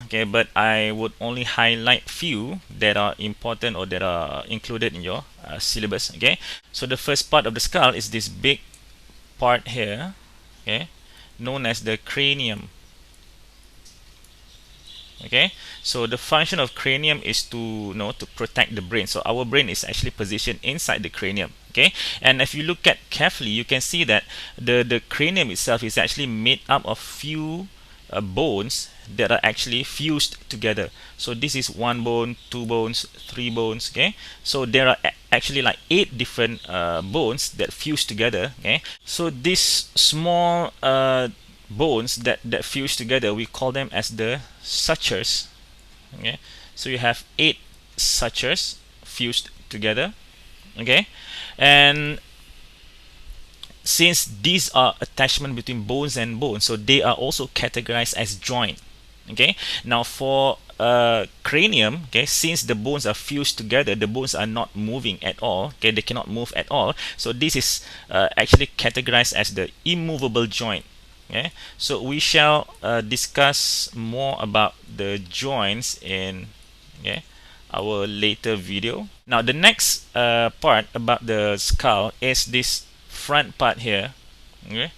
okay, but I would only highlight few that are important or that are included in your syllabus. Okay, so the first part of the skull is this big part here, okay, known as the cranium. Okay, so the function of cranium is to to protect the brain. So our brain is actually positioned inside the cranium. Okay, and if you look at carefully, you can see that the cranium itself is actually made up of few bones that are actually fused together. So this is one bone, two bones, three bones. Okay, so there are actually like 8 different bones that fuse together. Okay, so this small bones that fuse together, we call them as the sutures. Okay, so you have 8 sutures fused together. Okay, and since these are attachment between bones and bones, so they are also categorized as joint. Okay, now for cranium, okay, since the bones are fused together, the bones are not moving at all. Okay, they cannot move at all, so this is actually categorized as the immovable joint. Okay, so we shall discuss more about the joints in our later video. Now the next part about the skull is this front part here, okay,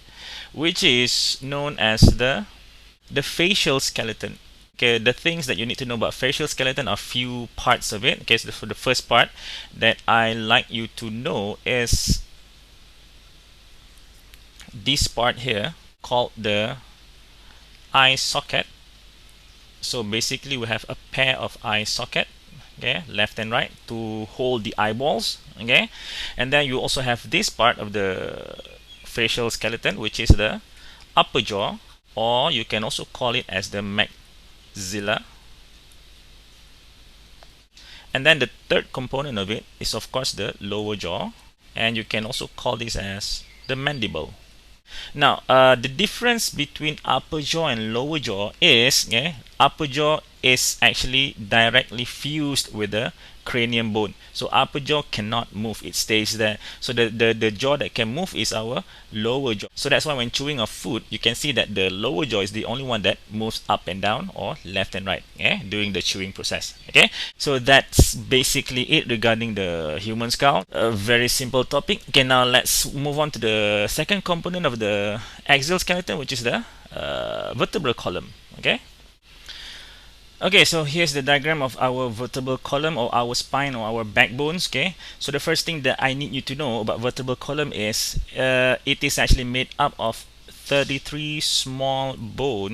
which is known as the facial skeleton. Okay, the things that you need to know about facial skeleton are few parts of it. Okay, so for the first part that I like you to know is this part here called the eye socket. So basically we have a pair of eye socket, okay, left and right, to hold the eyeballs. Okay, and then you also have this part of the facial skeleton, which is the upper jaw, or you can also call it as the maxilla. And then the third component of it is of course the lower jaw, and you can also call this as the mandible. Now, the difference between upper jaw and lower jaw is, upper jaw is actually directly fused with the cranium bone. So upper jaw cannot move, it stays there. So the jaw that can move is our lower jaw. So that's why when chewing of food, you can see that the lower jaw is the only one that moves up and down or left and right during the chewing process. Okay, so that's basically it regarding the human skull. A very simple topic. Okay, now let's move on to the second component of the axial skeleton, which is the vertebral column. Okay, so here's the diagram of our vertebral column, or our spine, or our backbones. Okay, so the first thing that I need you to know about vertebral column is it is actually made up of 33 small bones